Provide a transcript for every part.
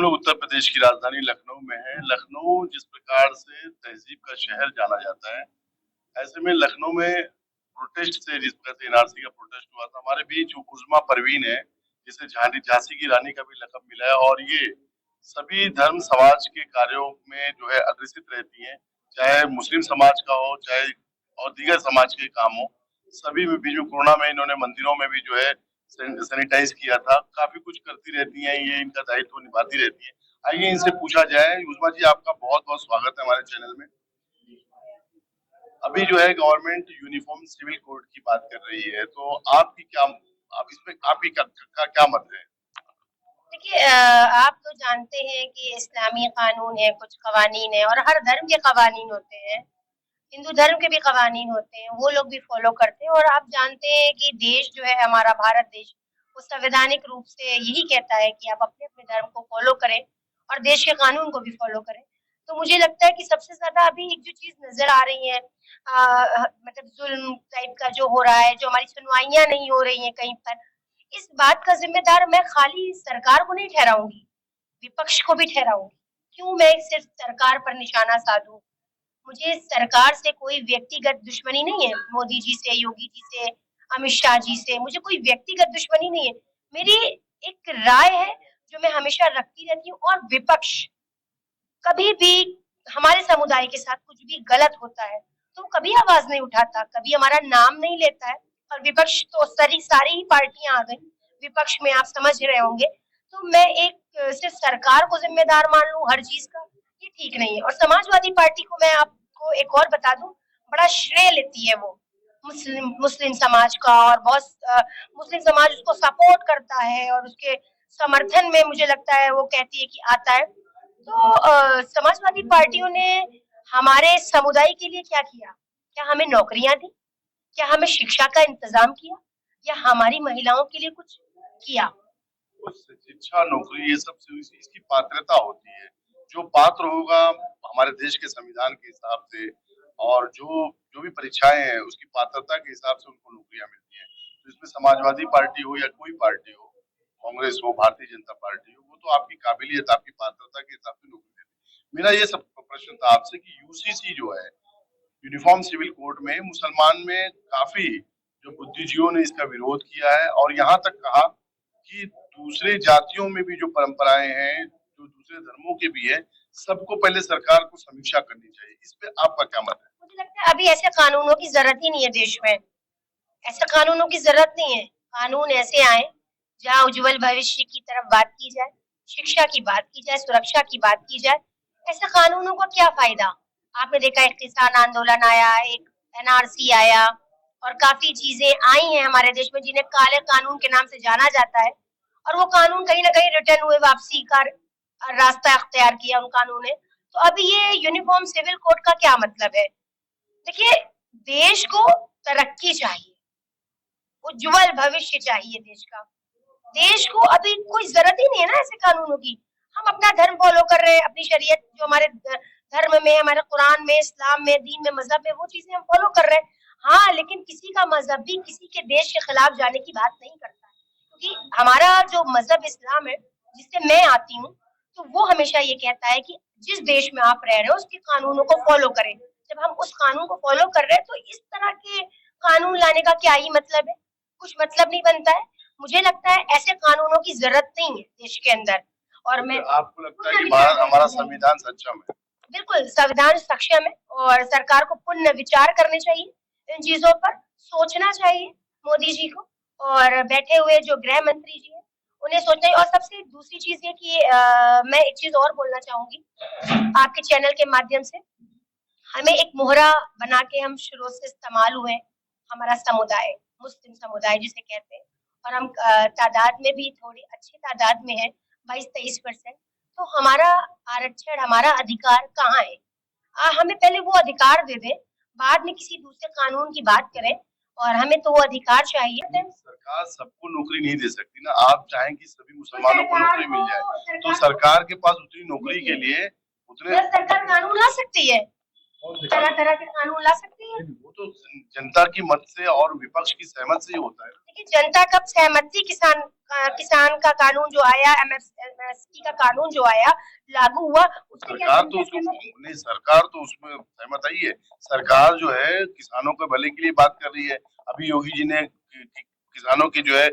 हम लोग उत्तर प्रदेश की राजधानी लखनऊ में हैं। लखनऊ जिस प्रकार से तहजीब का शहर जाना जाता है, ऐसे में लखनऊ में प्रोटेस्ट से जिस प्रकार से एनआरसी का प्रोटेस्ट हुआ था, हमारे बीच उज़मा परवीन है, जिसे झांसी की रानी का भी लक़ब मिला है और ये सभी धर्म समाज के कार्यों में जो है अग्रसित रहती हैं, चाहे मुस्लिम समाज का हो, चाहे और दीगर समाज के काम हो। सभी में भी जो कोरोना में इन्होंने मंदिरों में भी जो है सैनिटाइज किया था, काफी कुछ करती रहती हैं, ये इनका दायित्व निभाती रहती हैं। आइए इनसे पूछा जाए। उज़मा जी, आपका बहुत बहुत स्वागत है हमारे चैनल में। अभी जो है गवर्नमेंट यूनिफॉर्म सिविल कोड की बात कर रही है, तो आप इसमें आपकी क्या मत है? देखिए, आप तो जानते हैं कि इस्लामी कानून है, कुछ कवानीन है और हर धर्म के कवानीन होते हैं। हिंदू धर्म के भी कवानीन होते हैं, वो लोग भी फॉलो करते हैं। और आप जानते हैं कि देश जो है हमारा भारत देश, वो संवैधानिक रूप से यही कहता है कि आप अपने अपने धर्म को फॉलो करें और देश के कानून को भी फॉलो करें। तो मुझे लगता है कि सबसे ज्यादा अभी एक जो चीज नजर आ रही है, मतलब जुल्म टाइप का जो हो रहा है, जो हमारी सुनवाइयां नहीं हो रही हैं कहीं पर, इस बात का जिम्मेदार मैं खाली सरकार को नहीं ठहराऊंगी, विपक्ष को भी ठहराऊंगी। क्यों मैं सिर्फ सरकार पर निशाना साधूं? मुझे सरकार से कोई व्यक्तिगत दुश्मनी नहीं है, मोदी जी से, योगी जी से, अमित शाह जी से मुझे कोई व्यक्तिगत दुश्मनी नहीं है। मेरी एक राय है जो मैं हमेशा रखती रहती हूँ। और विपक्ष कभी भी हमारे समुदाय के साथ कुछ भी गलत होता है तो कभी आवाज नहीं उठाता, कभी हमारा नाम नहीं लेता है। और विपक्ष तो सारी ही पार्टियां आ गई विपक्ष में, आप समझ रहे होंगे। तो मैं एक सिर्फ सरकार को जिम्मेदार मान लूं हर चीज का, ये ठीक नहीं है। और समाजवादी पार्टी को मैं आपको एक और बता दूं, बड़ा श्रेय लेती है वो मुस्लिम मुस्लिम समाज का। और बहुत मुस्लिम समाज उसको सपोर्ट करता है और उसके समर्थन में मुझे लगता है वो कहती है कि आता है। तो समाजवादी पार्टियों ने हमारे समुदाय के लिए क्या किया? क्या हमें नौकरियां दी? क्या हमें शिक्षा का इंतजाम किया? या हमारी महिलाओं के लिए कुछ किया? शिक्षा, नौकरी, ये सब इसकी पात्रता होती है। जो पात्र होगा हमारे देश के संविधान के हिसाब से, और जो जो भी परीक्षाएं हैं उसकी पात्रता के हिसाब से उनको नौकरियां मिलती हैं। तो इसमें समाजवादी पार्टी हो या कोई पार्टी हो, कांग्रेस हो, भारतीय जनता पार्टी हो, वो तो आपकी काबिलियत, आपकी पात्रता के हिसाब से नौकरी देती है। मेरा ये सब प्रश्न था आपसे कि यूसीसी जो है, यूनिफॉर्म सिविल कोड में, मुसलमान में काफी जो बुद्धिजीवियों ने इसका विरोध किया है और यहाँ तक कहा कि दूसरे जातियों में भी जो परंपराएं हैं, जो दूसरे धर्मों के भी है, सबको पहले सरकार को समीक्षा करनी चाहिए। इस पे आपका क्या मत है? मुझे लगता है अभी ऐसे कानूनों की जरूरत ही नहीं है देश में। ऐसे कानूनों की जरूरत नहीं है। कानून ऐसे आए जहाँ उज्जवल भविष्य की तरफ बात की जाए, शिक्षा की बात की जाए, सुरक्षा की बात की जाए। ऐसे कानूनों का क्या फायदा? आपने देखा एक किसान आंदोलन आया, एक एनआरसी आया और काफी चीजें आई हैं हमारे देश में जिन्हें काले कानून के नाम से जाना जाता है। और वो कानून कहीं ना कहीं रिटर्न हुए, वापसी का रास्ता अख्तियार किया उन कानून ने। तो अभी ये यूनिफॉर्म सिविल कोड का क्या मतलब है? देखिए, देश को तरक्की चाहिए, उज्जवल भविष्य चाहिए देश का। देश को अभी कोई जरूरत ही नहीं है ना ऐसे कानूनों की। हम अपना धर्म फॉलो कर रहे हैं, अपनी शरीयत जो हमारे धर्म में, हमारे कुरान में, इस्लाम में, दीन में, मजहब में, वो चीजें हम फॉलो कर रहे हैं। हाँ, लेकिन किसी का मजहब भी किसी के देश के खिलाफ जाने की बात नहीं करता है, क्योंकि हमारा जो मजहब इस्लाम है, जिससे मैं आती हूँ, तो वो हमेशा ये कहता है कि जिस देश में आप रह रहे हो उसके कानूनों को फॉलो करें। जब हम उस कानून को फॉलो कर रहे हैं तो इस तरह के कानून लाने का क्या ही मतलब है? कुछ मतलब नहीं बनता है। मुझे लगता है ऐसे कानूनों की जरूरत नहीं है देश के अंदर। और मैं, आपको लगता है कि भारत, हमारा संविधान सक्षम है? बिल्कुल संविधान सक्षम है और सरकार को पुनः विचार करने चाहिए, इन चीजों पर सोचना चाहिए मोदी जी को। और बैठे हुए जो गृह मंत्री जी हैं उन्हें सोचना चाहिए। और सबसे दूसरी चीज ये कि मैं एक चीज और बोलना चाहूंगी आपके चैनल के माध्यम से। हमें एक मोहरा बना के हम शुरू से इस्तेमाल हुए, हमारा समुदाय, मुस्लिम समुदाय जिसे कहते हैं, और हम तादाद में भी थोड़ी अच्छी तादाद में है, 22-23%। तो हमारा आरक्षण, हमारा अधिकार कहाँ है? हमें पहले वो अधिकार दे दें, बाद में किसी दूसरे कानून की बात करें। और हमें तो वो अधिकार चाहिए। सरकार सबको नौकरी नहीं दे सकती ना। आप चाहें कि सभी मुसलमानों को नौकरी मिल जाए, तो सरकार के पास उतनी नौकरी के लिए उतने सरकार कानून ला सकती है, तरह तरह के कानून ला सकती है। वो तो जनता की मत से और विपक्ष की सहमत से ही होता है। देखिए जनता कब सहमति किसान का कानून जो आया, एमएसपी का कानून जो आया लागू हुआ, उससे क्या सरकार तो जनता उसको सहमत? नहीं, सरकार तो उसमें सहमत आई है। सरकार जो है किसानों के भले के लिए बात कर रही है। अभी योगी जी ने किसानों की जो है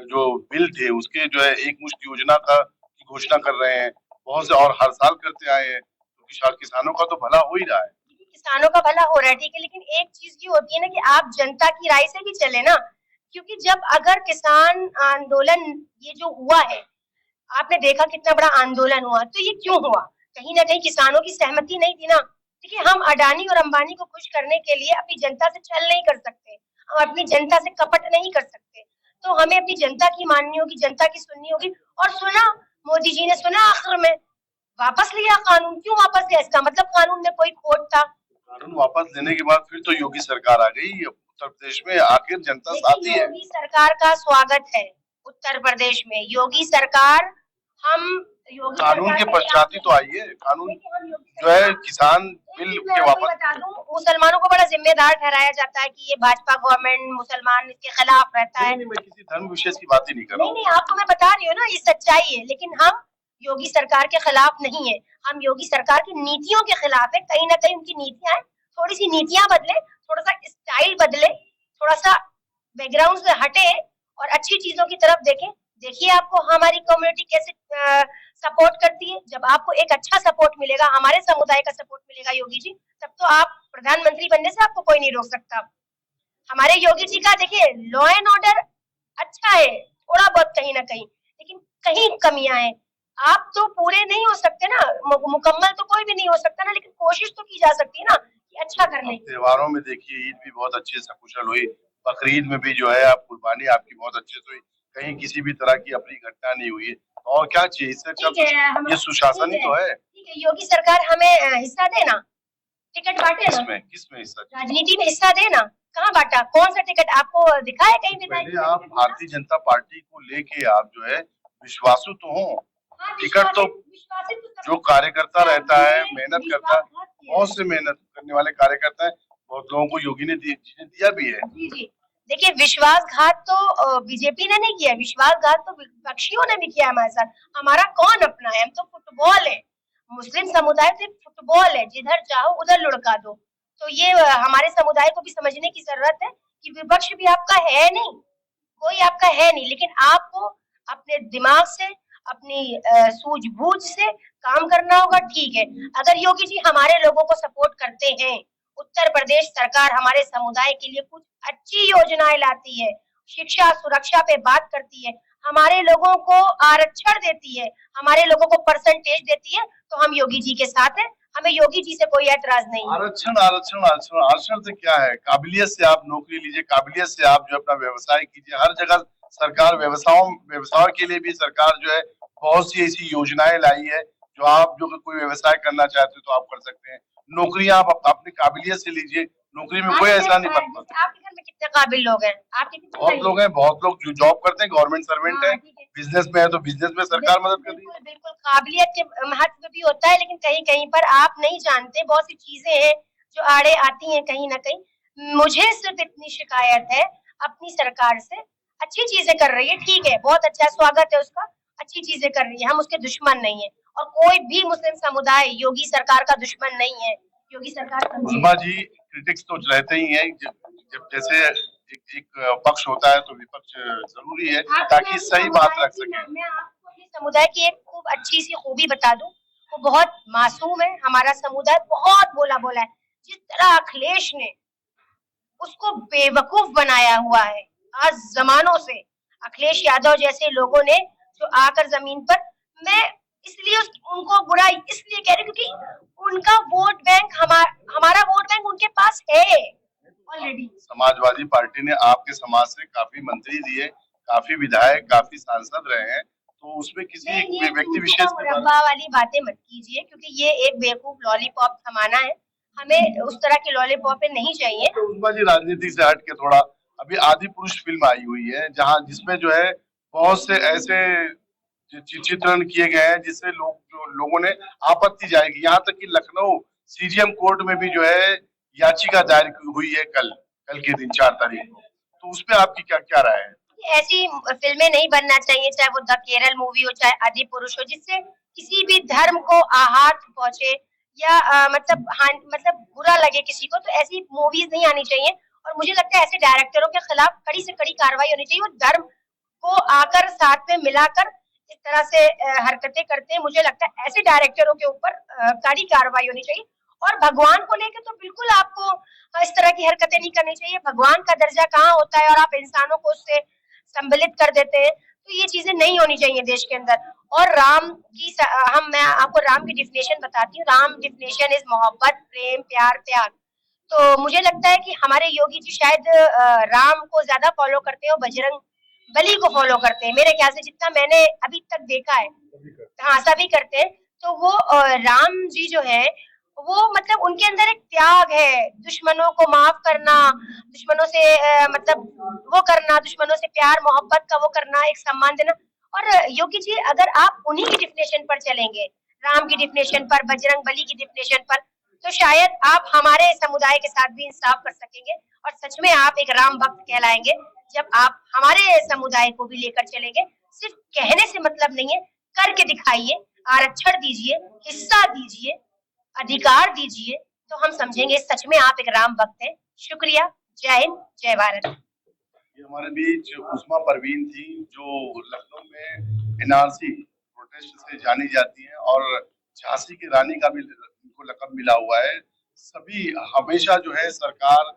जो बिल थे उसके जो है एक मुश्त योजना का की घोषणा कर रहे हैं। बहुत से और हर साल करते आए हैं। तो किसानों का तो भला हो ही रहा है। किसानों का भला हो रहा है, ठीक है, लेकिन एक चीज ये होती है ना कि आप जनता की राय से भी चले ना, क्योंकि जब अगर किसान आंदोलन ये जो हुआ है, आपने देखा कितना बड़ा आंदोलन हुआ, तो ये क्यों हुआ? कहीं ना कहीं किसानों की सहमति नहीं थी ना। देखिए हम अडानी और अंबानी को खुश करने के लिए अपनी जनता से छल नहीं कर सकते, हम अपनी जनता से कपट नहीं कर सकते। तो हमें अपनी जनता की माननी होगी, जनता की सुननी होगी। और सुना, मोदी जी ने सुना आखिर में, वापस लिया कानून। क्यों वापस लिया? इसका मतलब कानून में कोई खोट था। कानून वापस लेने के बाद फिर तो योगी सरकार आ गई उत्तर प्रदेश में। आखिर जनता साथी है। योगी सरकार का स्वागत है उत्तर प्रदेश में। योगी सरकार, हम योगी कानून के पश्चात ही तो आई है। कानून जो है किसान बिल के वापस। बता दूं, मुसलमानों को बड़ा जिम्मेदार ठहराया जाता है कि ये भाजपा गवर्नमेंट मुसलमान इसके खिलाफ रहता है। नहीं, मैं किसी धर्म विशेष की बात ही नहीं कर रहा हूँ। नहीं, आपको मैं बता रही हूँ ना, ये सच्चाई है। लेकिन हम योगी सरकार के खिलाफ नहीं है, हम योगी सरकार की नीतियों के खिलाफ है। कहीं ना कहीं उनकी नीतियां, थोड़ी सी नीतियां बदले, थोड़ा सा स्टाइल बदले, थोड़ा सा बैकग्राउंड से हटे और अच्छी चीजों की तरफ देखें। देखिए आपको हमारी कम्युनिटी कैसे सपोर्ट करती है। जब आपको एक अच्छा सपोर्ट मिलेगा, हमारे समुदाय का सपोर्ट मिलेगा योगी जी, तब तो आप प्रधानमंत्री बनने से आपको कोई नहीं रोक सकता। हमारे योगी जी का देखिए लॉ एंड ऑर्डर अच्छा है, थोड़ा बहुत कहीं ना कहीं, लेकिन कहीं कमियां हैं। आप तो पूरे नहीं हो सकते ना, मुकम्मल तो कोई भी नहीं हो सकता ना, लेकिन कोशिश तो की जा सकती है ना कि अच्छा करने की। त्योहारों में देखिए ईद भी बहुत अच्छे से सकुशल हुई। बकरीद में भी जो है आप कुर्बानी आपकी बहुत अच्छे से हुई। कहीं किसी भी तरह की अपनी घटना नहीं हुई है। और क्या चाहिए इससे? ये सुशासन ही तो है। ठीक है, योगी सरकार हमें हिस्सा दे ना, टिकट बांटे ना। किसमें हिस्सा? राजनीति में हिस्सा देना। कहाँ बांटा? कौन सा टिकट आपको दिखा है कहीं भी? पहले आप भारतीय जनता पार्टी को लेके आप जो है विश्वासु तो हो। टिकट तो जो कार्यकर्ता रहता है, मेहनत करता है, बहुत से मेहनत करने वाले कार्यकर्ता है, बहुत लोगों को योगी ने दिया भी है। जी जी, देखिए विश्वासघात तो बीजेपी ने नहीं किया, विश्वासघात तो विपक्षियों ने भी किया हमारे साथ। हमारा कौन अपना है? हम तो फुटबॉल है, मुस्लिम समुदाय से फुटबॉल है, जिधर चाहो उधर लुढ़का दो। तो ये हमारे समुदाय को भी समझने की जरूरत है कि विपक्ष भी आपका है नहीं, कोई आपका है नहीं, लेकिन आपको अपने दिमाग से, अपनी सूझबूझ से काम करना होगा। ठीक है, अगर योगी जी हमारे लोगों को सपोर्ट करते हैं, उत्तर प्रदेश सरकार हमारे समुदाय के लिए कुछ अच्छी योजनाएं लाती है, शिक्षा सुरक्षा पे बात करती है, हमारे लोगों को आरक्षण देती है, हमारे लोगों को परसेंटेज देती है, तो हम योगी जी के साथ हैं। हमें योगी जी से कोई ऐतराज नहीं है। आरक्षण आरक्षण आरक्षण आरक्षण से क्या है? काबिलियत से आप नौकरी लीजिए, काबिलियत से आप जो अपना व्यवसाय कीजिए। हर जगह सरकार व्यवसाय के लिए भी सरकार जो है बहुत सी ऐसी योजनाएं लाई है जो आप जो कोई व्यवसाय करना चाहते हो तो आप कर सकते हैं। नौकरियां आप अपनी काबिलियत से लीजिए, नौकरी में कोई ऐसा नहीं बनता। आपके घर में कितने काबिल लोग हैं? आपके बहुत लोग हैं, बहुत लोग जो जॉब करते हैं, गवर्नमेंट सर्वेंट है, बिजनेस में है तो बिजनेस में सरकार मदद कर रही है। बिल्कुल काबिलियत के महत्व भी होता है, लेकिन कहीं कहीं पर आप नहीं जानते, बहुत सी चीजें हैं जो आड़े आती हैं कहीं ना कहीं। मुझे सिर्फ इतनी शिकायत है अपनी सरकार से, अच्छी चीजें कर रही है, ठीक है, बहुत अच्छा स्वागत है उसका, अच्छी चीजें कर रही है, हम उसके दुश्मन नहीं है। और कोई भी मुस्लिम समुदाय योगी सरकार का दुश्मन नहीं है। योगी सरकार जी क्रिटिक्स तो रहते ही हैं। जब जैसे एक पक्ष होता है तो विपक्ष जरूरी है ताकि सही बात रख सके। मैं आपको अपने समुदाय की एक खूब अच्छी सी खूबी बता दूं, वो बहुत मासूम है। हमारा समुदाय बहुत बोला है। जिस तरह अखिलेश ने उसको बेवकूफ बनाया हुआ है आज जमानों से, अखिलेश यादव जैसे लोगों ने जो आकर जमीन पर, मैं इसलिए उनको बुरा इसलिए कह रही हूँ क्योंकि उनका वोट बैंक हमारा वोट बैंक उनके पास है ऑलरेडी। समाजवादी पार्टी ने आपके समाज से काफी मंत्री दिए, काफी विधायक, काफी सांसद रहे हैं, तो उसमें किसी व्यक्ति विशेष मुरब्बा वाली बातें मत कीजिए, क्योंकि ये एक बेवकूफ लॉलीपॉप जमाना है, हमें उस तरह की लॉलीपॉप नहीं चाहिए। तो उस बाजी राजनीति से हट के थोड़ा, अभी आदि पुरुष फिल्म आई हुई है जहाँ जिसमें जो है बहुत से ऐसे चित्रण किए गए हैं जिससे लोगों ने आपत्ति जाएगी। यहाँ तक कि लखनऊ सीजीएम कोर्ट में भी जो है याचिका दायर हुई है कल के दिन 4 तारीख को। तो उस पर आपकी क्या राय है? ऐसी फिल्में नहीं बनना चाहिए, चाहे वो द केरल मूवी हो, चाहे आदि पुरुष हो, जिससे किसी भी धर्म को आहत पहुंचे या मतलब बुरा लगे किसी को, तो ऐसी मूवीज नहीं आनी चाहिए। और मुझे लगता है ऐसे डायरेक्टरों के खिलाफ कड़ी से कड़ी कार्रवाई होनी चाहिए। वो धर्म को आकर साथ में मिलाकर इस तरह से हरकतें करते हैं, मुझे लगता है ऐसे डायरेक्टरों के ऊपर कड़ी कार्रवाई होनी चाहिए। और भगवान को लेकर तो बिल्कुल आपको इस तरह की हरकतें नहीं करनी चाहिए। भगवान का दर्जा कहाँ होता है और आप इंसानों को उससे सम्मिलित कर देते हैं, तो ये चीजें नहीं होनी चाहिए देश के अंदर। और राम की मैं आपको राम की डिफिनेशन बताती हूँ। राम डिफिनेशन इज मोहब्बत, प्रेम, प्यार, त्याग। तो मुझे लगता है कि हमारे योगी जी शायद राम को ज्यादा फॉलो करते हैं और बजरंग बली को फॉलो करते हैं, मेरे ख्याल से जितना मैंने अभी तक देखा है। हाँ, सभी करते हैं। तो वो राम जी जो है वो मतलब उनके अंदर एक त्याग है, दुश्मनों को माफ करना, दुश्मनों से मतलब वो करना, दुश्मनों से प्यार मोहब्बत का वो करना, एक सम्मान देना। और योगी जी अगर आप उन्हीं की डिफिनेशन पर चलेंगे, राम की डिफिनेशन पर, बजरंग बली की डिफिनेशन पर, तो शायद आप हमारे समुदाय के साथ भी इंसाफ कर सकेंगे और सच में आप एक राम भक्त कहलाएंगे जब आप हमारे समुदाय को भी लेकर चलेंगे। सिर्फ कहने से मतलब नहीं है, करके दिखाइए, आरक्षण दीजिए, हिस्सा दीजिए, अधिकार दीजिए, तो हम समझेंगे सच में आप एक राम भक्त हैं। शुक्रिया, जय हिंद, जय भारत। ये हमारे बीच उस्मा परवीन थी, जो लखनऊ में एनआरसी प्रोटेस्ट से जानी जाती हैं और झांसी की रानी का भी उनको लक़ब मिला हुआ है। सभी हमेशा जो है सरकार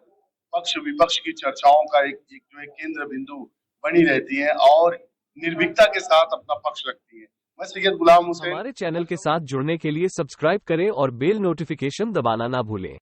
पक्ष विपक्ष की चर्चाओं का एक केंद्र बिंदु बनी रहती हैं और निर्भीकता के साथ अपना पक्ष रखती हैं। मैं सैयद गुलाम हुसैन। हमारे चैनल के साथ जुड़ने के लिए सब्सक्राइब करें और बेल नोटिफिकेशन दबाना ना भूलें।